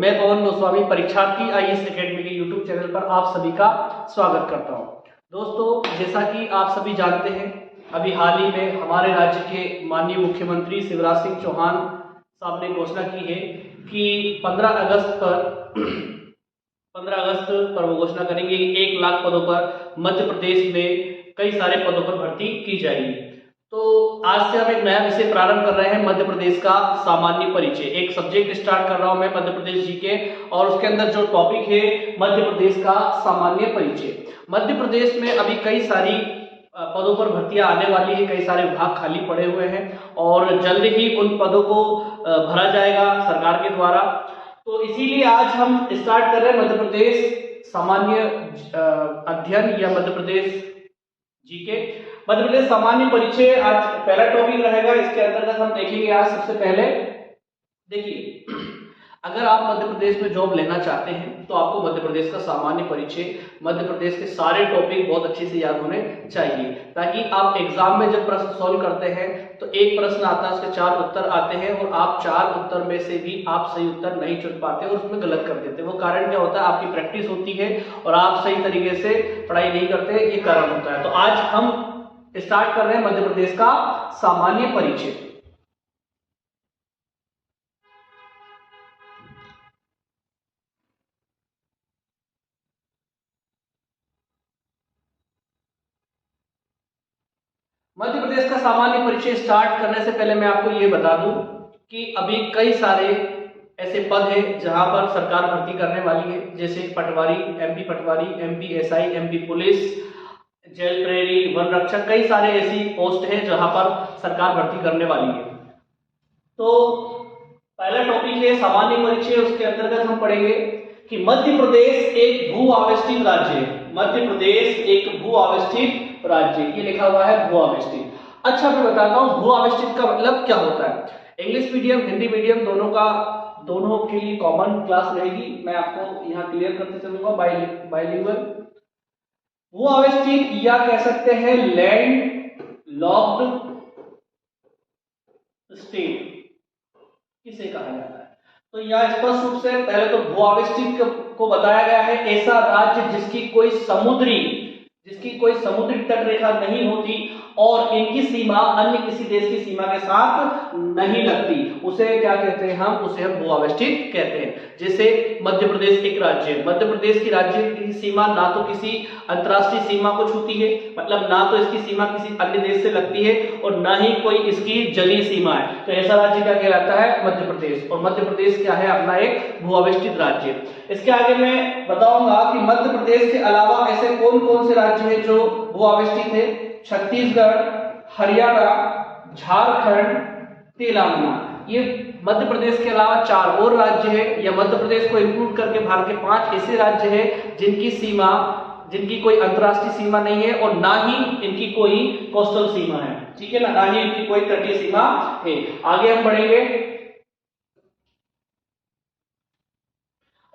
मैं पवन गोस्वामी परीक्षार्थी IAS academy के यूट्यूब चैनल पर आप सभी का स्वागत करता हूं। दोस्तों, जैसा कि आप सभी जानते हैं, अभी हाल ही में हमारे राज्य के माननीय मुख्यमंत्री शिवराज सिंह चौहान साहब ने घोषणा की है कि 15 अगस्त पर वो घोषणा करेंगे कि 1 लाख पदों पर मध्य प्रदेश में कई सारे पदों पर भर्ती की जाएगी। तो आज से हम एक नया विषय प्रारंभ कर रहे हैं, मध्य प्रदेश का सामान्य परिचय। एक सब्जेक्ट स्टार्ट कर रहा हूं मैं मध्य प्रदेश जी के, और उसके अंदर जो टॉपिक है मध्य प्रदेश का सामान्य परिचय। मध्य प्रदेश में अभी कई सारी पदों पर भर्तियां आने वाली है, कई सारे विभाग खाली पड़े हुए हैं और जल्द ही उन पदों को भरा जाएगा सरकार के द्वारा। तो इसीलिए आज हम स्टार्ट कर रहे हैं मध्य प्रदेश सामान्य अध्ययन या मध्य प्रदेश जीके, मध्य प्रदेश सामान्य परिचय आज पहला टॉपिक रहेगा। इसके अंतर्गत हम देखेंगे आज सबसे पहले, देखिए, अगर आप मध्य प्रदेश में जॉब लेना चाहते हैं तो आपको मध्य प्रदेश का सामान्य परिचय, मध्य प्रदेश के सारे टॉपिक बहुत अच्छे से याद होने चाहिए, ताकि आप एग्जाम में जब प्रश्न सॉल्व करते हैं तो एक प्रश्न आता है, उसके 4 उत्तर आते हैं और आप 4 उत्तर में से भी आप सही उत्तर नहीं चुन पाते और उसमें गलत कर देते हैं। वो कारण क्या होता है? आपकी प्रैक्टिस होती है और आप सही तरीके से पढ़ाई नहीं करते, ये कारण होता है। तो आज हम स्टार्ट कर रहे हैं मध्य प्रदेश का सामान्य परिचय। मध्य प्रदेश का सामान्य परिचय स्टार्ट करने से पहले मैं आपको ये बता दूं कि अभी कई सारे ऐसे पद हैं जहां पर सरकार भर्ती करने वाली है, जैसे patwari, MP SI, MP police, jail प्रहरी, वन रक्षक, कई सारे ऐसी पोस्ट हैं जहां पर सरकार भर्ती करने वाली है। तो पहला टॉपिक है सामान्य परिचय। उसके अंतर्गत हम पढ़ेंगे कि मध्य प्रदेश एक भू आवेष्टित राज्य है। मध्य प्रदेश एक भू आवेष्टित राज्य, ये लिखा हुआ है भू आवेष्टित। अच्छा, मैं बताता हूं भू आवेष्टित का मतलब क्या होता है। इंग्लिश मीडियम, हिंदी मीडियम, दोनों के लिए कॉमन क्लास रहेगी। मैं आपको यहाँ क्लियर करते चलूंगा। बाइलिंगुअल भू आवेष्टित या कह सकते हैं लैंड लॉक्ड स्टेट किसे कहा जाता है? तो यह स्पष्ट रूप से पहले तो भू आवेष्टित को बताया गया है ऐसा राज्य जिसकी कोई समुद्री तट रेखा नहीं होती और इनकी सीमा अन्य किसी देश की सीमा के साथ नहीं लगती, उसे क्या कहते हैं? उसे हम भू आवेष्टित कहते हैं। जैसे मध्य प्रदेश एक राज्य है, मध्य प्रदेश की राज्य की सीमा ना तो किसी अंतरराष्ट्रीय सीमा को छूती है, मतलब ना तो इसकी सीमा किसी अन्य देश से लगती है और ना ही कोई इसकी जलीय सीमा है। तो ऐसा राज्य क्या कहलाता है? मध्य प्रदेश। और मध्य प्रदेश क्या है? अपना एक भू आवेष्टित राज्य। इसके आगे मैं बताऊंगा कि मध्य प्रदेश के अलावा ऐसे कौन कौन से राज्य हैं जो भू आवेष्टित है। छत्तीसगढ़, हरियाणा, झारखंड, तेलंगाना, ये मध्य प्रदेश के अलावा 4 और राज्य है, या मध्य प्रदेश को इंक्लूड करके भारत के 5 ऐसे राज्य हैं जिनकी कोई अंतरराष्ट्रीय सीमा नहीं है और ना ही इनकी कोई कोस्टल सीमा है, ठीक है ना ही इनकी कोई तटीय सीमा है। आगे हम बढ़ेंगे।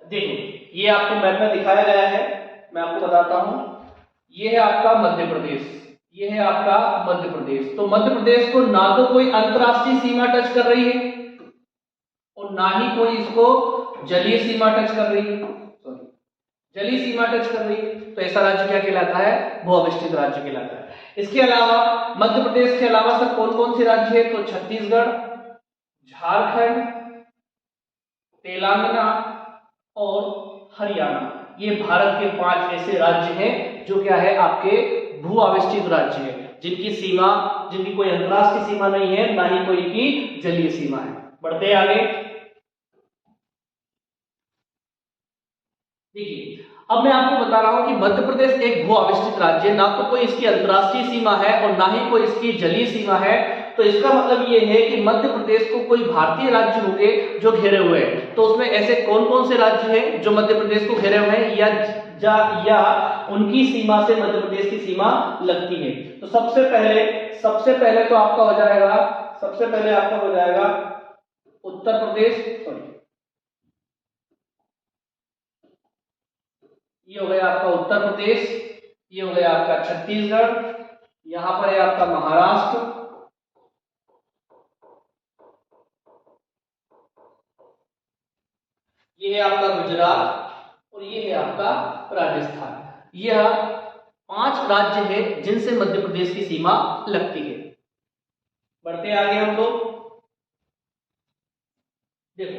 देखो, ये आपको मैप में दिखाया गया है, मैं आपको बताता हूं। ये है आपका मध्य प्रदेश, ये है आपका मध्य प्रदेश। तो मध्य प्रदेश को ना तो कोई अंतरराष्ट्रीय सीमा टच कर रही है और ना ही कोई इसको जलीय सीमा टच कर रही है, जलीय सीमा टच कर रही है। तो ऐसा राज्य क्या कहलाता है? भू आवेष्टित राज्य कहलाता है। इसके अलावा मध्य प्रदेश के अलावा सर कौन कौन से राज्य है? तो छत्तीसगढ़, झारखंड, तेलंगाना और हरियाणा, ये भारत के 5 ऐसे राज्य हैं जो क्या है? आपके भू आवेष्टित राज्य है, जिनकी कोई अंतरराष्ट्रीय सीमा नहीं है, ना ही कोई की जलीय सीमा है। बढ़ते हैं आगे। देखिए, अब मैं आपको बता रहा हूं कि मध्य प्रदेश एक भू आवेष्टित राज्य है, ना तो कोई इसकी अंतरराष्ट्रीय सीमा है और ना ही कोई इसकी जलीय सीमा है। तो इसका मतलब ये है कि मध्य प्रदेश को कोई भारतीय राज्य होंगे जो घेरे हुए हैं। तो उसमें ऐसे कौन कौन से राज्य हैं जो मध्य प्रदेश को घेरे हुए हैं या उनकी सीमा से मध्य प्रदेश की सीमा लगती है? तो सबसे पहले तो आपका हो जाएगा उत्तर प्रदेश, ये हो गया आपका उत्तर प्रदेश, ये हो गया आपका छत्तीसगढ़, यहां पर है आपका महाराष्ट्र, ये है आपका गुजरात और ये है आपका राजस्थान। यह 5 राज्य है जिनसे मध्य प्रदेश की सीमा लगती है। बढ़ते आगे हम लोग, देखो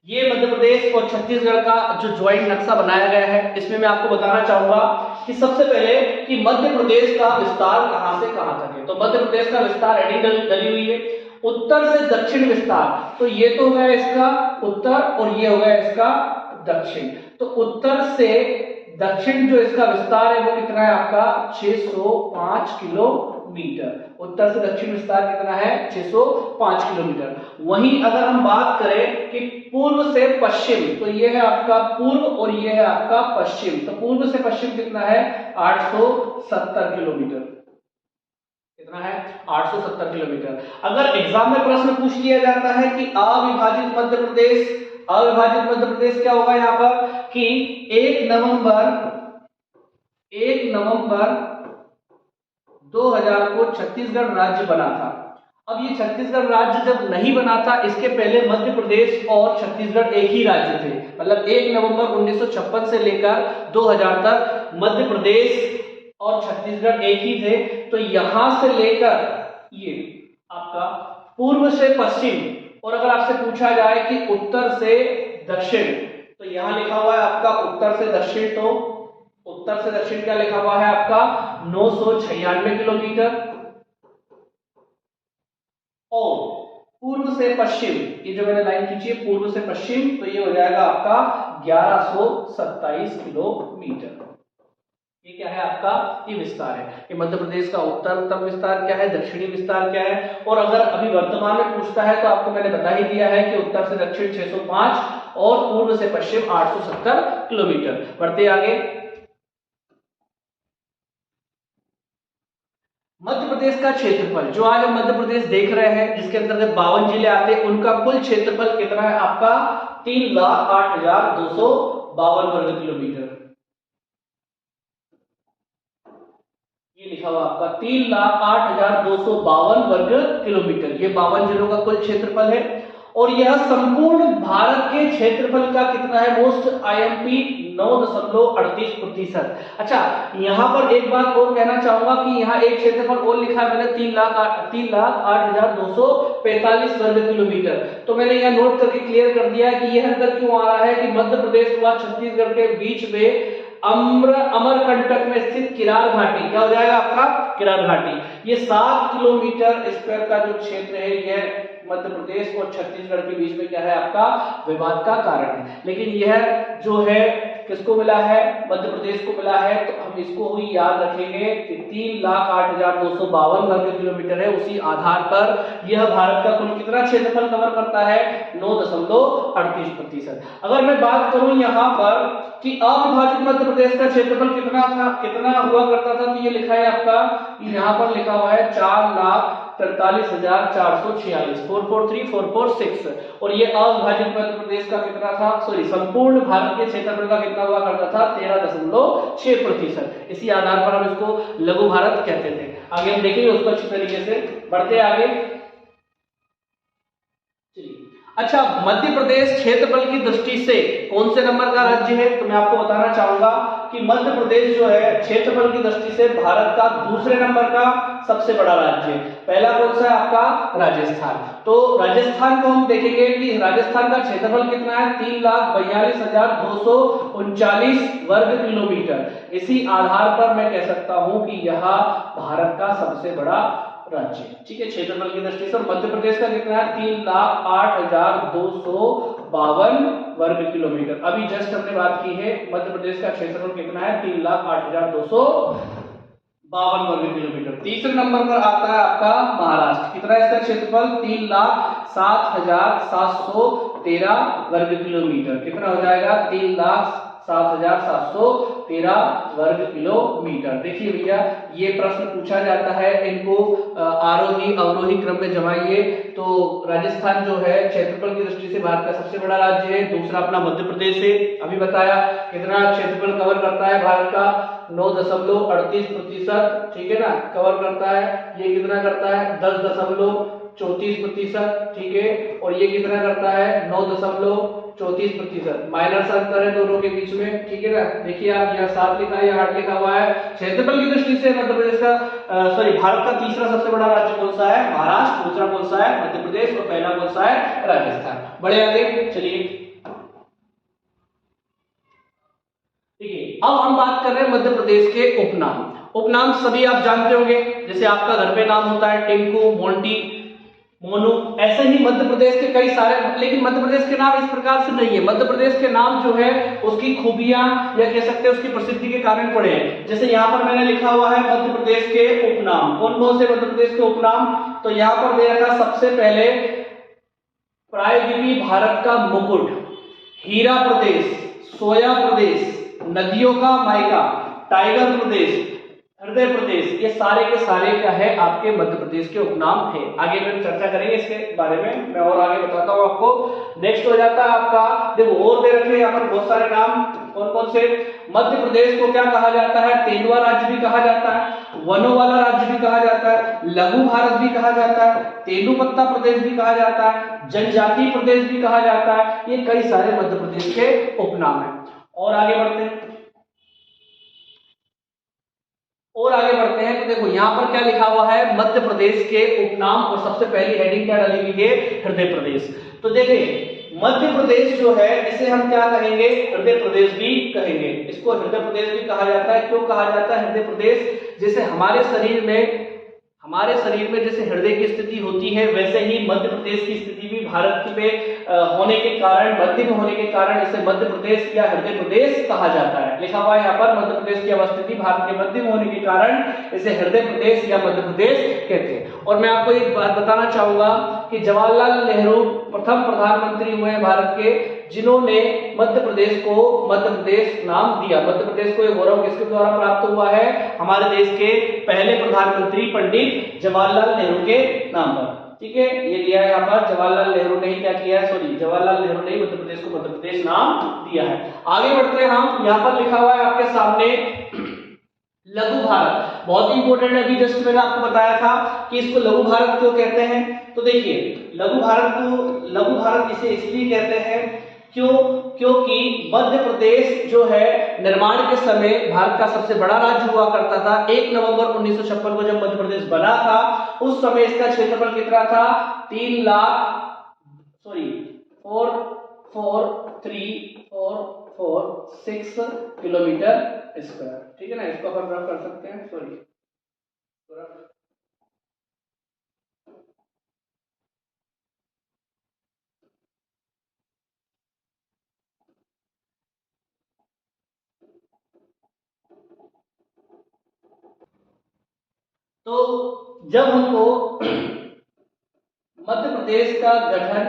ये मध्य प्रदेश और छत्तीसगढ़ का जो ज्वाइंट नक्शा बनाया गया है, इसमें मैं आपको बताना चाहूंगा कि सबसे पहले कि मध्य प्रदेश का विस्तार कहां से कहां तक है। तो मध्य प्रदेश का विस्तार हेडिंग डली हुई है, उत्तर से दक्षिण विस्तार। तो ये तो हो गया इसका उत्तर और ये हो गया इसका दक्षिण। तो उत्तर से दक्षिण जो इसका विस्तार है वो कितना है आपका 605 किलोमीटर। उत्तर से दक्षिण विस्तार कितना है 605 किलोमीटर। वहीं अगर हम बात करें कि पूर्व से पश्चिम, तो ये है आपका पूर्व और ये है आपका पश्चिम। तो पूर्व से पश्चिम कितना है 870 किलोमीटर। कितना है 870 किलोमीटर। अगर एग्जाम में प्रश्न पूछ लिया जाता है कि अविभाजित मध्य प्रदेश, अविभाजित मध्य प्रदेश क्या होगा यहाँ पर कि 1 नवंबर 2000 को छत्तीसगढ़ राज्य बना था। अब ये छत्तीसगढ़ राज्य जब नहीं बना था, इसके पहले मध्य प्रदेश और छत्तीसगढ़ एक ही राज्य थे। मतलब 1 नवंबर 1956 से लेकर 2000 तक मध्य प्रदेश और छत्तीसगढ़ एक ही थे। तो यहां से लेकर ये आपका पूर्व से पश्चिम, और अगर आपसे पूछा जाए कि उत्तर से दक्षिण, तो यहां लिखा हुआ है आपका उत्तर से दक्षिण। तो उत्तर से दक्षिण क्या लिखा हुआ है आपका 996 किलोमीटर, और पूर्व से पश्चिम, ये जो मैंने लाइन खींची है पूर्व से पश्चिम, तो ये हो जाएगा आपका 1127 किलोमीटर। ये क्या है आपका ये विस्तार है। ये मध्य प्रदेश का उत्तरतम विस्तार क्या है, दक्षिणी विस्तार क्या है। और अगर अभी वर्तमान में पूछता है तो आपको मैंने बता ही दिया है कि उत्तर से दक्षिण 605 और पूर्व से पश्चिम 870 किलोमीटर। बढ़ते आगे, मध्य प्रदेश का क्षेत्रफल, जो आज हम मध्य प्रदेश देख रहे हैं जिसके अंतर्गत 52 जिले आते हैं, उनका कुल क्षेत्रफल कितना है आपका 3,08,252 वर्ग किलोमीटर। ये लिखा हुआ आपका 3,08,252 वर्ग किलोमीटर। ये 52 जिलों का कुल क्षेत्रफल है। और यह संपूर्ण भारत के क्षेत्रफल का कितना है मोस्ट आईएमपी 9.38%। अच्छा, यहां पर एक बात और कहना चाहूंगा कि यहाँ एक क्षेत्रफल और लिखा है मैंने 3,08,245 वर्ग किलोमीटर। तो मैंने यह नोट करके क्लियर कर दिया है कि यह अंतर क्यों आ रहा है कि मध्य प्रदेश व छत्तीसगढ़ के बीच में अमरकंटक में स्थित किरार घाटी, क्या हो जाएगा आपका किरार घाटी। ये 7 किलोमीटर स्क्वायर का जो क्षेत्र है यह मध्य प्रदेश और छत्तीसगढ़ के बीच में क्या है आपका विवाद का कारण है। लेकिन यह जो है किसको मिला है मध्य प्रदेश को मिला है। तो हम इसको ही याद रखेंगे कि 3,08,252 वर्ग किलोमीटर है। उसी आधार पर यह भारत का कुल कितना क्षेत्रफल कवर करता है 9.38%। अगर मैं बात करूं यहाँ पर कि अविभाजित मध्य प्रदेश का क्षेत्रफल कितना था, कितना हुआ करता था, तो ये लिखा है आपका, यहाँ पर लिखा हुआ है 4,43,446 443,446। और ये अविभाजित मध्य प्रदेश का कितना था, सॉरी संपूर्ण भारत के क्षेत्रफल का कितना हुआ करता था 13.6%। इसी आधार पर हम इसको लघु भारत कहते थे। आगे हम देखेंगे उसको अच्छी तरीके से। बढ़ते आगे, अच्छा मध्य प्रदेश क्षेत्रफल की दृष्टि से कौन से नंबर का राज्य है, तो मैं आपको बताना चाहूंगा कि मध्य प्रदेश जो है क्षेत्रफल की दृष्टि से भारत का दूसरे नंबर का सबसे बड़ा राज्य है। पहला कौन सा है आपका राजस्थान। तो राजस्थान को हम देखेंगे कि राजस्थान का क्षेत्रफल कितना है 3,42,239 वर्ग किलोमीटर। इसी आधार पर मैं कह सकता हूं कि यह भारत का सबसे बड़ा राज्य, ठीक है, क्षेत्रफल की दृष्टि से। मध्य प्रदेश का कितना है 3,08,252 वर्ग किलोमीटर। अभी जस्ट हमने बात की है मध्य प्रदेश का क्षेत्रफल कितना है 3,08,252 वर्ग किलोमीटर। तीसरे नंबर पर आता है आपका महाराष्ट्र। कितना है इसका क्षेत्रफल 3,07,713 वर्ग किलोमीटर। कितना हो जाएगा 3,07,713 वर्ग किलोमीटर। देखिए भैया ये प्रश्न पूछा जाता है, इनको आरोही अवरोही क्रम में जमाइए। तो राजस्थान जो है क्षेत्रफल की दृष्टि से भारत का सबसे बड़ा राज्य है। दूसरा अपना मध्य प्रदेश है, अभी बताया कितना क्षेत्रफल कवर करता है भारत का 9.38%, ठीक है ना, कवर करता है। ये कितना करता है 10.34%, ठीक है। और ये कितना करता है 9.34%, 34%। माइनस अंतर है दोनों के बीच में, ठीक है ना। देखिए आप यहाँ 7 लिखा है, यहाँ 8 लिखा हुआ है। क्षेत्रफल की दृष्टि से मध्य प्रदेश का भारत का तीसरा सबसे बड़ा राज्य कौन सा है? महाराष्ट्र। दूसरा कौन सा है? मध्य प्रदेश। और पहला कौन सा है? राजस्थान। बड़े आगे चलिए, देखिए अब हम बात कर रहे हैं मध्य प्रदेश के उपनाम। उपनाम सभी आप जानते होंगे, जैसे आपका घर पे नाम होता है टिंकू, मोंटी, मोनू, ऐसे ही मध्य प्रदेश के कई सारे, लेकिन मध्य प्रदेश के नाम इस प्रकार से नहीं है। मध्य प्रदेश के नाम जो है उसकी खूबियां या कह सकते हैं उसकी प्रसिद्धि के कारण पड़े हैं। जैसे यहाँ पर मैंने लिखा हुआ है मध्य प्रदेश के उपनाम। कौन कौन से मध्य प्रदेश के उपनाम? तो यहाँ पर दे रखा सबसे पहले प्रायद्वीपीय भारत का मुकुट, हीरा प्रदेश, सोया प्रदेश, नदियों का मायका, टाइगर प्रदेश, हृदय प्रदेश, ये सारे के सारे क्या है? आपके मध्य प्रदेश के उपनाम है। आगे में चर्चा करेंगे इसके बारे में, मैं और आगे बताता हूँ आपको। नेक्स्ट हो जाता है आपका, देखो और दे रखे यहाँ पर बहुत सारे नाम। कौन कौन से? मध्य प्रदेश को क्या कहा जाता है? तेंदुआ राज्य भी कहा जाता है, वनों वाला राज्य भी कहा जाता है, लघु भारत भी कहा जाता है, तेंदुपत्ता प्रदेश भी कहा जाता है, जनजातीय प्रदेश भी कहा जाता है। ये कई सारे मध्य प्रदेश के उपनाम है। और आगे बढ़ते हैं, तो देखो यहाँ पर क्या लिखा हुआ है? मध्य प्रदेश के उपनाम। और सबसे पहली हेडिंग क्या डाली हुई है? हृदय प्रदेश। तो देखिए मध्य प्रदेश जो है इसे हम क्या कहेंगे? हृदय प्रदेश भी कहेंगे। इसको हृदय प्रदेश भी कहा जाता है। क्यों कहा जाता है हृदय प्रदेश? जैसे हमारे शरीर में जैसे हृदय की स्थिति होती है, वैसे ही मध्य प्रदेश की स्थिति भी भारत पे होने के कारण, मध्य में होने के कारण इसे मध्य प्रदेश या हृदय प्रदेश कहा जाता है। लिखा हुआ है यहाँ पर मध्य प्रदेश की अवस्थिति भारत के मध्य में होने के कारण इसे हृदय प्रदेश या मध्य प्रदेश कहते हैं। और मैं आपको एक बात बताना चाहूंगा कि जवाहरलाल नेहरू प्रथम प्रधानमंत्री हुए हैं भारत के, जिन्होंने मध्य प्रदेश को मध्य प्रदेश नाम दिया। मध्य प्रदेश को यह गौरव किसके द्वारा प्राप्त हुआ है? हमारे देश के पहले प्रधानमंत्री पंडित जवाहरलाल नेहरू के नाम पर। ठीक है, ये दिया है यहाँ पर, जवाहरलाल नेहरू ने ही क्या किया है? जवाहरलाल नेहरू ने मध्य प्रदेश को मध्य प्रदेश नाम दिया है। आगे बढ़ते हैं हम, यहाँ पर लिखा हुआ है आपके सामने लघु भारत। बहुत इंपॉर्टेंट है, अभी जस्ट मैंने आपको बताया था कि इसको लघु भारत क्यों कहते हैं। तो देखिए लघु भारत इसे इसलिए कहते हैं क्योंकि मध्य प्रदेश जो है निर्माण के समय भारत का सबसे बड़ा राज्य हुआ करता था। 1 नवंबर 1956 को जब मध्य प्रदेश बना था, उस समय इसका क्षेत्रफल कितना था? 4,34,446 किलोमीटर स्क्वायर। ठीक है ना, इसको अपन रफ कर सकते हैं। तो जब हमको मध्य प्रदेश का गठन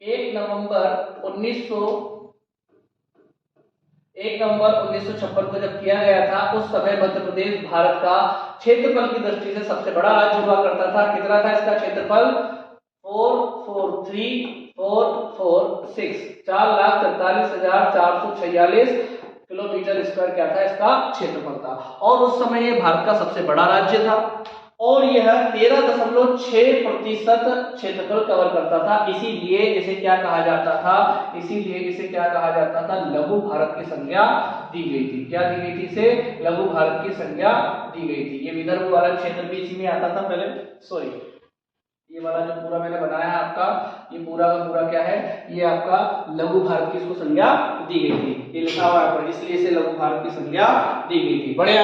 1 नवंबर 1956 को जब किया गया था, उस समय मध्य प्रदेश भारत का क्षेत्रफल की दृष्टि से सबसे बड़ा राज्य हुआ करता था। कितना था इसका क्षेत्रफल? 4,43,446 4,43,446 किलोमीटर स्क्वायर क्या था? इसका क्षेत्रफल था। और उस समय ये भारत का सबसे बड़ा राज्य था और यह 13.6% क्षेत्रफल कवर करता था। इसीलिए इसे क्या कहा जाता था? लघु भारत की संज्ञा दी गई थी। क्या दी गई थी इसे? लघु भारत की संज्ञा दी गई थी। ये विदर्भ वाला क्षेत्र भी इसी में आता था पहले। ये वाला जो पूरा मैंने बनाया है आपका, ये पूरा का पूरा क्या है? ये आपका लघु भारत की इसको संज्ञा दी गई थी। ये लिखा हुआ है, इसलिए इसे लघु भारत की संज्ञा दी गई थी। बड़े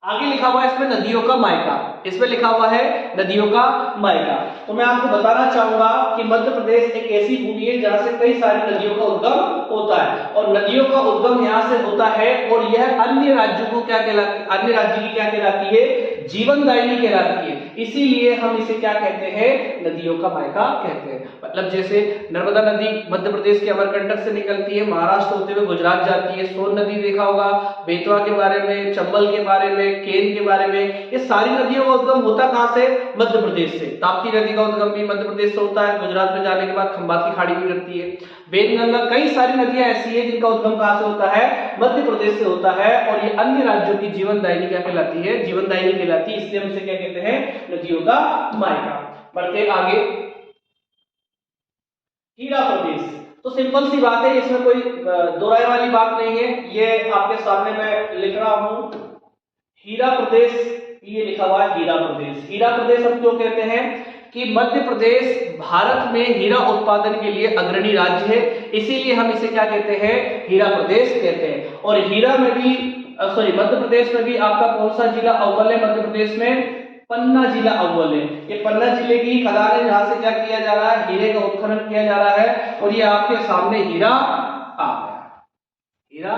आगे लिखा हुआ है इसमें नदियों का मायका। इसमें लिखा हुआ है नदियों का मायका। तो मैं आपको बताना चाहूंगा कि मध्य प्रदेश एक ऐसी भूमि है जहां से कई सारी नदियों का उद्गम होता है और नदियों का उद्गम यहां से होता है और यह अन्य राज्यों को क्या कहलाती है? अन्य राज्य की क्या कहलाती है? जीवनदायिनी कहलाती है। इसीलिए हम इसे क्या कहते हैं? नदियों का मायका कहते हैं। मतलब जैसे नर्मदा नदी मध्य प्रदेश के अमरकंटक से निकलती है, महाराष्ट्र होते हुए गुजरात जाती है। सोन नदी देखा होगा, बेतवा के बारे में, चंबल के बारे में, केन के बारे में। ये सारी नदियों का उद्गम होता कहां से? मध्य प्रदेश से। ताप्ती नदी का उद्गम भी मध्य प्रदेश से होता है, गुजरात में जाने के बाद खंबात की खाड़ी में गिरती है। वेदगंगा, कई सारी नदियां ऐसी है जिनका उद्गम कहां से होता है? मध्य प्रदेश से होता है और ये अन्य राज्यों की जीवनदायिनी क्या कहलाती है? जीवनदायिनी कहलाती है। इसलिए हम इसे क्या कहते हैं? नदियों का मायका। बढ़ते आगे, हीरा प्रदेश। तो सिंपल सी बात है, इसमें कोई दोहराए वाली बात नहीं है। ये आपके सामने मैं लिख रहा हूं हीरा प्रदेश, ये लिखा हुआ है हीरा प्रदेश। हीरा प्रदेश हम क्यों कहते हैं कि मध्य प्रदेश भारत में हीरा उत्पादन के लिए अग्रणी राज्य है, इसीलिए हम इसे क्या कहते हैं, हीरा प्रदेश कहते हैं। और हीरा में भी मध्य प्रदेश में भी आपका कौन सा जिला अव्वल है? मध्य प्रदेश में पन्ना जिला अव्वल है। ये पन्ना जिले की खदान है जहां से क्या किया जा रहा है, हीरे का उत्खनन किया जा रहा है। और ये आपके सामने हीरा आ गया, हीरा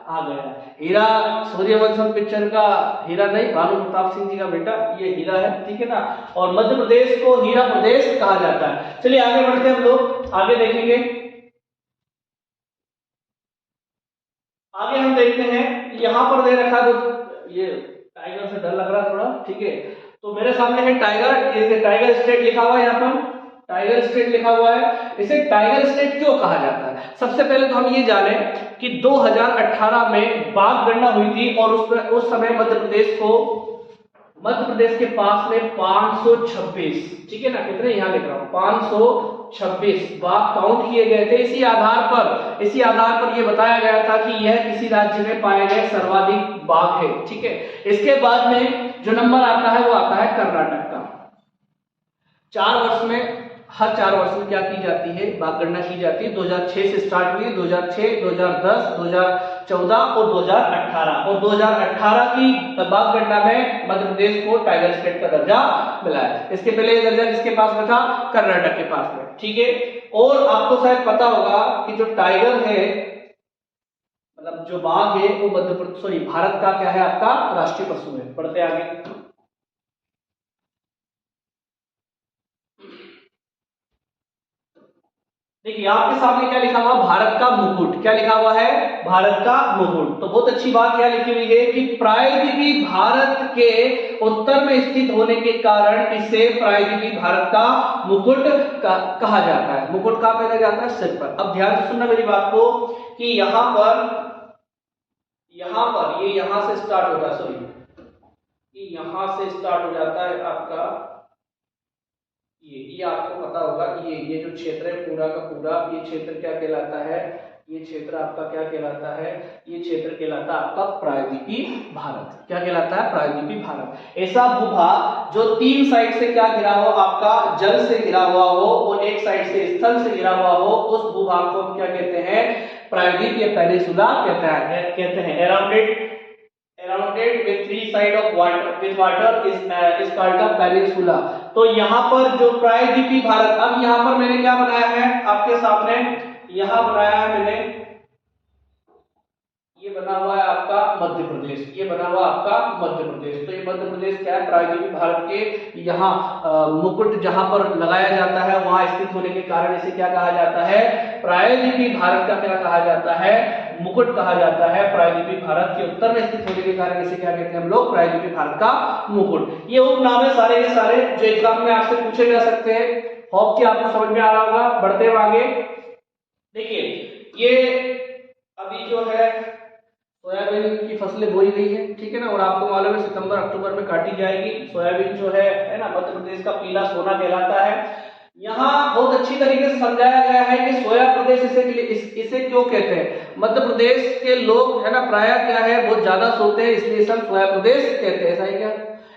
आ गया। हीरा सूर्यवंशम पिक्चर का हीरा नहीं, भानु प्रताप सिंह जी का बेटा, ये हीरा है, ठीक है ना। और मध्य प्रदेश को हीरा प्रदेश कहा जाता है। चलिए आगे बढ़ते हैं हम लोग, आगे देखेंगे। आगे हम देखते हैं, यहां पर दे रखा है, ये टाइगर से डर लग रहा है थोड़ा, ठीक है। तो मेरे सामने है टाइगर, ये टाइगर स्टेट लिखा हुआ है, यहाँ पर टाइगर स्टेट लिखा हुआ है। इसे टाइगर स्टेट क्यों कहा जाता है? सबसे पहले तो हम ये जाने कि 2018 में बाघ गणना हुई थी और उस समय मध्य प्रदेश के पास में 526, ठीक है ना, कितने यहाँ लिख रहा हूँ, 526 बाघ काउंट किए गए थे। इसी आधार पर यह बताया गया था कि यह किसी राज्य में पाए गए सर्वाधिक बाघ है, ठीक है। इसके बाद में जो नंबर आता है वो आता है कर्नाटक का। 4 वर्ष में, हर 4 वर्ष में क्या की जाती है, बाघ गणना की जाती है। 2006 से स्टार्ट हुई, 2006, 2010, 2014 और 2018। और 2018 की बाघ गणना में मध्य प्रदेश को टाइगर स्टेट का दर्जा मिला है। इसके पहले ये दर्जा किसके पास में था? कर्नाटक के पास में, ठीक है। और आपको शायद पता होगा कि जो टाइगर है, मतलब जो बाघ है, वो भारत का क्या है, आपका राष्ट्रीय पशु है। बढ़ते आगे, देखिए आपके सामने क्या लिखा हुआ, भारत का मुकुट। क्या लिखा हुआ है? भारत का मुकुट। तो बहुत अच्छी बात यह लिखी हुई है कि प्रायद्वीपी भारत के उत्तर में स्थित होने के कारण इसे प्रायद्वीपी भारत का मुकुट कहा जाता है। मुकुट कहां पहना जाता है? सिर पर। अब ध्यान से सुनना मेरी बात को कि यहां पर ये यहां से स्टार्ट होता है, कि यहां से स्टार्ट हो जाता है आपका ये आपको पता होगा, ये जो क्षेत्र है पूरा का पूरा, ये क्षेत्र क्या कहलाता है? ये क्षेत्र आपका क्या कहलाता है? ये क्षेत्र कहलाता है आपका प्रायद्वीपी भारत। क्या कहलाता है? प्रायद्वीपी भारत। ऐसा भूभाग जो 3 साइड से क्या घिरा हो, आपका जल से घिरा हुआ हो और एक साइड से स्थल से घिरा हुआ हो, उस भूभाग को हम क्या कहते हैं? प्रायद्वीपीय पेनिनसुला कहते हैं। Surrounded with 3 sides of water is called a peninsula। तो यहाँ पर जो प्रायद्वीपी भारत, अब यहाँ पर मैंने क्या बनाया है आपके सामने, यहाँ बनाया है मैंने, ये बना हुआ है आपका मध्य प्रदेश, ये बना हुआ आपका मध्य प्रदेश। तो ये मध्य प्रदेश क्या है? प्रायद्वीपी भारत के यहाँ मुकुट जहां पर लगाया जाता है वहां स्थित होने के कारण इसे क्या कहा जाता है? प्रायद्वीपी भारत का क्या कहा जाता है? मुकुट कहा जाता है। प्रायद्वीपी भारत के उत्तर में स्थित होने के कारण इसे क्या कहते हैं हम लोग? प्रायद्वीपी भारत का मुकुट। ये उपनाम है सारे के सारे जो एग्जाम में आपसे पूछे जा सकते हैं। होप कि आपको समझ में आ रहा होगा। बढ़ते हैं आगे, देखिए ये अभी जो है सोयाबीन की फसलें बोई गई है, ठीक है ना। और आपको मालूम है सितंबर अक्टूबर में काटी जाएगी। सोयाबीन जो है ना, मध्य प्रदेश का पीला सोना कहलाता है। यहाँ बहुत अच्छी तरीके से समझाया गया है कि सोया प्रदेश इसे क्यों कहते हैं। मध्य प्रदेश के लोग है ना प्राय क्या है, बहुत ज्यादा सोते हैं, इसलिए हम सोया प्रदेश कहते हैं। ऐसा ही क्या?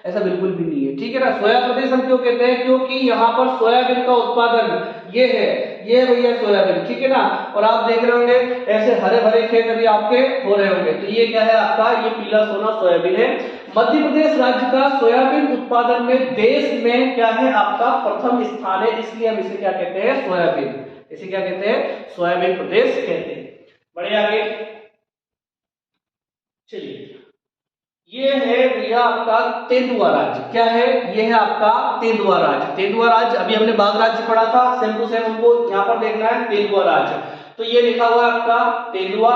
ऐसा बिल्कुल भी नहीं है, ठीक है ना। सोया प्रदेश हम क्यों कहते हैं? क्योंकि यहाँ पर सोयाबीन का उत्पादन ये है, ये भैया सोयाबीन, ठीक है ना। और आप देख रहे होंगे ऐसे हरे भरे खेत अभी आपके हो रहे होंगे। तो ये क्या है आपका? ये पीला सोना सोयाबीन है। मध्य प्रदेश राज्य का सोयाबीन उत्पादन में देश में क्या है आपका? प्रथम स्थान है, इसलिए हम इसे क्या कहते हैं? सोयाबीन। इसे क्या कहते हैं? सोयाबीन प्रदेश कहते हैं। बढ़े आगे, चलिए ये है भैया आपका तेंदुआ राज्य। क्या है? ये है आपका तेंदुआ राज्य। तेंदुआ राज्य अभी हमने बाघ राज्य पढ़ा था, सेम टू सेम हमको यहाँ पर देखना है तेंदुआ राज्य। तो ये लिखा हुआ है आपका तेंदुआ,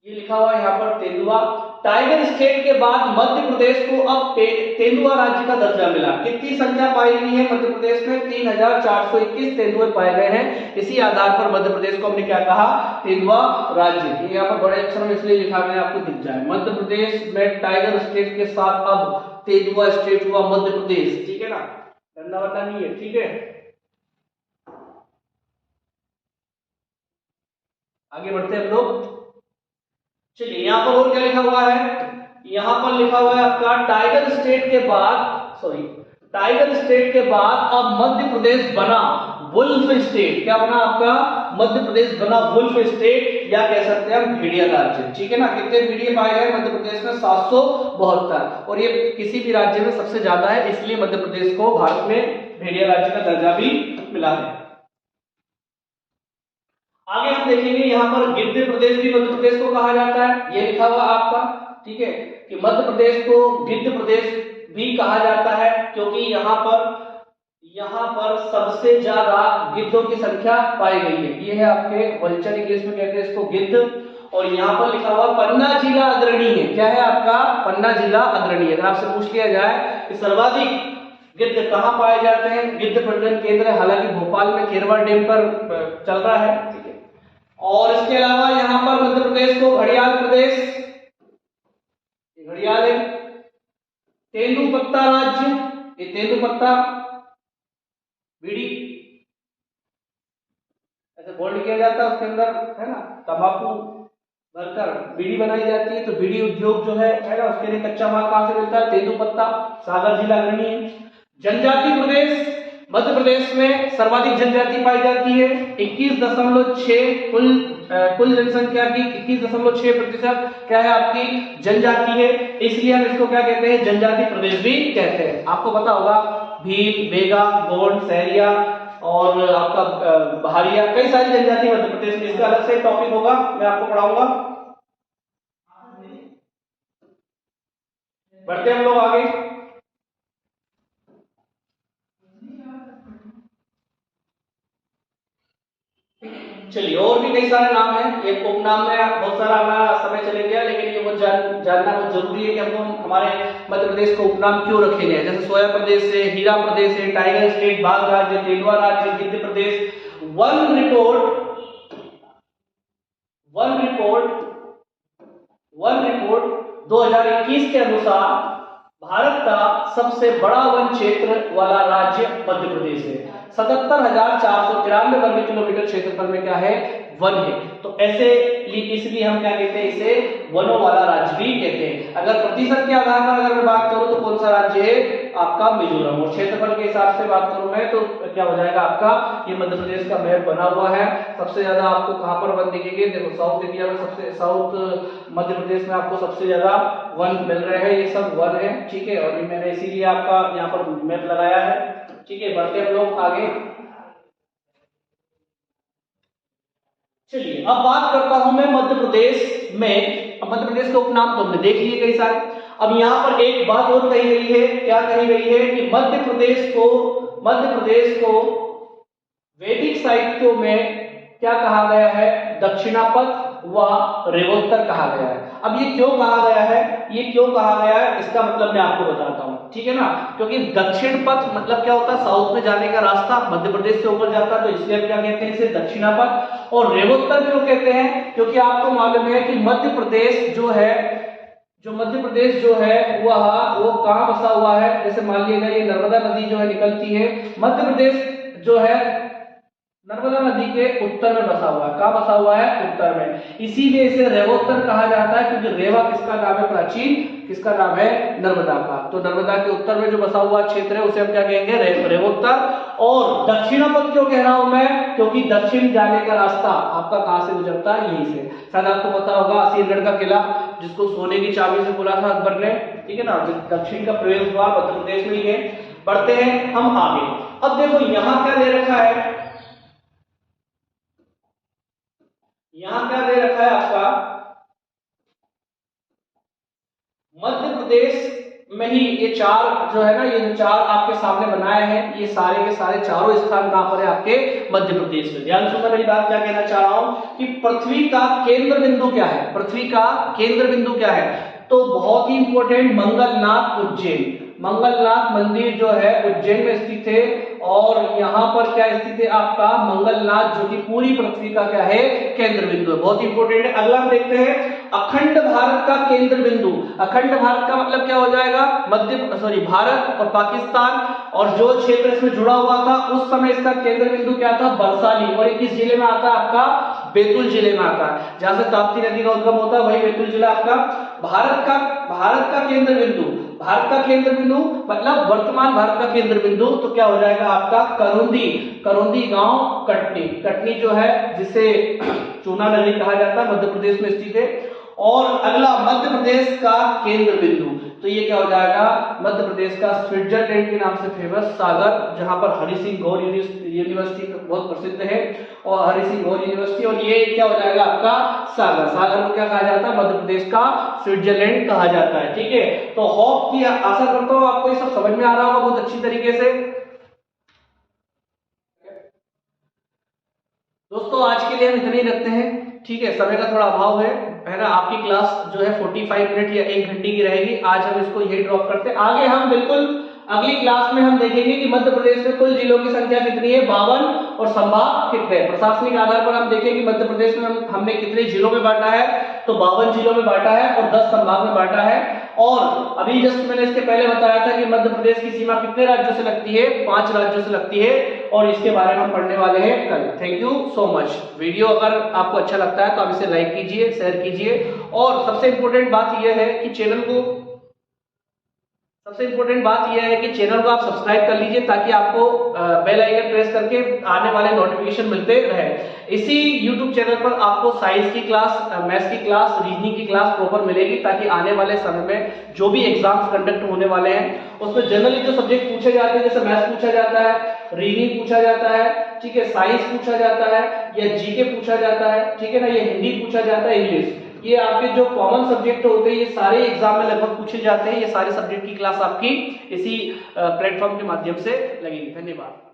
ये लिखा हुआ है यहाँ पर तेंदुआ। टाइगर स्टेट के बाद मध्य प्रदेश को अब तेंदुआ राज्य का दर्जा मिला। कितनी संख्या पाई गई है मध्य प्रदेश में? 3421 तेंदुए पाए गए हैं। इसी आधार पर मध्य प्रदेश को हमने क्या कहा? तेंदुआ राज्य। ये यहाँ पर बड़े अक्षर में इसलिए लिखा है आपको दिख जाए। मध्य प्रदेश में टाइगर स्टेट के साथ अब तेंदुआ स्टेट हुआ मध्य प्रदेश, ठीक है ना। धंधा वंधा नहीं है, ठीक है। आगे बढ़ते हैं हम लोग। चलिए यहाँ पर और क्या लिखा हुआ है, यहाँ पर लिखा हुआ है आपका टाइगर स्टेट के बाद अब मध्य प्रदेश बना वुल्फ स्टेट। क्या बना आपका, मध्य प्रदेश बना वुल्फ स्टेट, या कह सकते हैं हम भेड़िया राज्य। ठीक है ना, कितने भेड़िए पाए गए मध्य प्रदेश में, 772, और ये किसी भी राज्य में सबसे ज्यादा है, इसलिए मध्य प्रदेश को भारत में भेड़िया राज्य का दर्जा भी मिला है। आगे हम देखेंगे यहाँ पर गिद्ध प्रदेश भी मध्य प्रदेश को कहा जाता है, ये लिखा हुआ आपका। ठीक है, कि मध्य प्रदेश को गिद्ध प्रदेश भी कहा जाता है, क्योंकि यहाँ पर सबसे ज्यादा गिद्धों की संख्या पाई गई है। ये है आपके वल्चर, इंग्लिश में कहते हैं इसको गिद्ध। और यहाँ पर लिखा हुआ पन्ना जिला अग्रणी है। क्या है आपका, पन्ना जिला अग्रणी। अगर आपसे पूछ लिया जाए कि सर्वाधिक गिद्ध कहाँ पाए जाते हैं, गिद्ध प्रजनन केंद्र हालांकि भोपाल में केरवा डैम पर चल रहा है। ठीक है, और इसके अलावा यहाँ पर मध्य प्रदेश को घड़ियाल प्रदेश, घड़ियाल है, तेंदुपत्ता राज्य, ये तेंदुपत्ता बीड़ी ऐसे बोल्ड किया जाता है, उसके अंदर है ना तंबाकू भरकर बीड़ी बनाई जाती है। तो बीड़ी उद्योग जो है ना, उसके लिए कच्चा माल कहां से मिलता है, तेंदुपत्ता। सागर जिला अग्रणी है। जनजाति प्रदेश, मध्य प्रदेश में सर्वाधिक जनजाति पाई जाती है, 21.6 कुल जनसंख्या की 21.6% क्या है आपकी जनजाति है, इसलिए हम इसको क्या कहते हैं, जनजाति प्रदेश भी कहते हैं। आपको पता होगा भील, बेगा, गोंड, सहरिया और आपका बहारिया, कई सारी जनजाति मध्य प्रदेश में, इसका अलग से टॉपिक होगा, मैं आपको पढ़ाऊंगा। बढ़ते हम लोग आगे। चलिए, और भी कई सारे नाम हैं, एक उपनाम में बहुत सारा हमारा समय चले गया, लेकिन ये वो जानना बहुत जरूरी है कि हमको हमारे मध्य प्रदेश को उपनाम क्यों रखे गए। जैसे सोया प्रदेश है, हीरा प्रदेश है, टाइगर स्टेट, बाघ राज्य, तेंदुआ राज्य, गिद्ध प्रदेश। वन रिपोर्ट 2021 के अनुसार भारत का सबसे बड़ा वन क्षेत्र वाला राज्य मध्य प्रदेश है। 77,493 वर्ग किलोमीटर क्षेत्रफल में क्या है, वन है। तो ऐसे इसलिए हम क्या कहते हैं, इसे वनों वाला राज्य भी कहते हैं। अगर प्रतिशत के आधार पर अगर मैं बात करूं तो कौन सा राज्य है आपका, मिजोरम। और क्षेत्रफल के हिसाब से बात करूं मैं तो क्या हो जाएगा आपका, ये मध्य प्रदेश का मैप बना हुआ है। सबसे ज्यादा आपको कहां पर वन दिखेंगे, देखो साउथ इंडिया में, साउथ मध्य प्रदेश में आपको सबसे ज्यादा वन मिल रहे हैं, ये सब वन है। ठीक है, और मैंने इसीलिए आपका यहाँ पर मैप लगाया है। ठीक है, बढ़ते हम लोग आगे। चलिए, अब बात करता हूं मैं मध्य प्रदेश में। अब मध्य प्रदेश के उपनाम तो हमने देख लिए कई सारे। अब यहां पर एक बात और कही गई है, क्या कही गई है कि मध्य प्रदेश को वैदिक साहित्यों में क्या कहा गया है, दक्षिणापथ व रेवोत्तर कहा गया है। अब ये क्यों कहा गया है, इसका मतलब मैं आपको बताता हूं। ठीक है ना, क्योंकि दक्षिण पथ मतलब क्या होता है, साउथ में जाने का रास्ता, मध्य प्रदेश से ऊपर जाता है, तो इसलिए हम क्या कहते हैं, इसे दक्षिणापथ। और रेवोत्तर क्यों कहते हैं, क्योंकि आपको मालूम है कि मध्य प्रदेश जो है वो कहां बसा हुआ है। जैसे मान लीजिएगा ये नर्मदा नदी जो है निकलती है, मध्य प्रदेश जो है नर्मदा नदी के उत्तर में बसा हुआ है। कहां बसा हुआ है, उत्तर में, इसीलिए इसे रेवोत्तर कहा जाता है, क्योंकि रेवा किसका नाम है, प्राचीन किसका नाम है, नर्मदा का। तो नर्मदा के उत्तर में जो बसा हुआ क्षेत्र है उसे हम क्या कहेंगे, रेवोत्तर। और दक्षिणापथ क्यों कह रहा हूं मैं, क्योंकि दक्षिण जाने का रास्ता आपका कहां से गुजरता है, यहीं से। शायद आपको पता होगा असीरगढ़ का किला, जिसको सोने की चाबी से खोला था अकबर ने। ठीक है ना, दक्षिण का प्रवेश द्वार मध्य प्रदेश में ही है। बढ़ते हैं हम आगे। अब देखो यहां क्या दे रखा है, आपका मध्य प्रदेश में ही ये चार जो है ना, ये चार आपके सामने बनाए हैं, ये सारे के सारे चारों स्थान कहां पर है, आपके मध्य प्रदेश में। ध्यान सुनना मेरी बात, क्या कहना चाह रहा हूं कि पृथ्वी का केंद्र बिंदु क्या है, तो बहुत ही इंपॉर्टेंट, मंगलनाथ उज्जैन। मंगलनाथ मंदिर जो है उज्जैन में स्थित है, और यहाँ पर क्या स्थित है आपका, मंगलनाथ, जो कि पूरी पृथ्वी का क्या है, केंद्र बिंदु है। बहुत इंपॉर्टेंट है। अगला हम देखते हैं अखंड भारत का केंद्र बिंदु। अखंड भारत का मतलब क्या हो जाएगा, भारत और पाकिस्तान और जो क्षेत्र इसमें जुड़ा हुआ था उस समय इसका केंद्र बिंदु क्या था, बरसाली। और किस जिले में आता है आपका, बैतूल जिले में आता है, जहां से ताप्ती नदी का उद्गम होता है वही बैतूल जिला आपका। भारत का केंद्र बिंदु, भारत का केंद्र बिंदु मतलब वर्तमान भारत का केंद्र बिंदु तो क्या हो जाएगा आपका करोंदी गांव कटनी जो है जिसे चूना नगरी कहा जाता है, मध्य प्रदेश में स्थित है। और अगला मध्य प्रदेश का केंद्र बिंदु, तो ये क्या हो जाएगा मध्य प्रदेश का स्विट्जरलैंड के नाम से फेमस सागर, जहां पर हरि सिंह गौर यूनिवर्सिटी बहुत प्रसिद्ध है, और हरि सिंह गौर यूनिवर्सिटी, और ये क्या हो जाएगा आपका सागर को क्या कहा जाता है मध्य प्रदेश का स्विट्जरलैंड कहा जाता है। ठीक है, तो होप की आशा करता हूं आपको ये सब समझ में आ रहा होगा बहुत अच्छी तरीके से। दोस्तों आज के लिए हम इतना ही रखते हैं, ठीक है, समय का थोड़ा अभाव है ना। आपकी क्लास जो है 45 मिनट या 1 घंटे की रहेगी, आज हम इसको यही ड्रॉप करते हैं। आगे हम बिल्कुल अगली क्लास में हम देखेंगे कि मध्य प्रदेश में कुल जिलों की संख्या कितनी है, 52, और संभाग कितने। प्रशासनिक आधार पर हम देखेंगे कि मध्य प्रदेश में हमने कितने जिलों में बांटा है, तो 52 जिलों में बांटा है और 10 संभाग में बांटा है। और अभी जस्ट मैंने इसके पहले बताया था कि मध्य प्रदेश की सीमा कितने राज्यों से लगती है, 5 राज्यों से लगती है, और इसके बारे में हम पढ़ने वाले हैं कल। Thank you so much. Video अगर आपको अच्छा लगता है तो आप इसे लाइक कीजिए, शेयर कीजिए, और सबसे इंपॉर्टेंट बात यह है कि चैनल को आप सब्सक्राइब कर लीजिए, ताकि आपको बेल आइकन प्रेस करके आने वाले नोटिफिकेशन मिलते रहे। इसी YouTube चैनल पर आपको साइंस की क्लास, मैथ्स की क्लास, रीजनिंग की क्लास प्रॉपर मिलेगी, ताकि आने वाले समय में जो भी एग्जाम्स कंडक्ट होने वाले हैं उसमें जनरली जो सब्जेक्ट पूछे जाते हैं, जैसे मैथ्स पूछा जाता है, रीजनिंग पूछा जाता है, ठीक है, साइंस पूछा जाता है, या जीके पूछा जाता है, ठीक है ना, ये हिंदी पूछा जाता है, इंग्लिश, ये आपके जो कॉमन सब्जेक्ट होते हैं ये सारे एग्जाम में लगभग पूछे जाते हैं। ये सारे सब्जेक्ट की क्लास आपकी इसी प्लेटफॉर्म के माध्यम से लगेगी। धन्यवाद।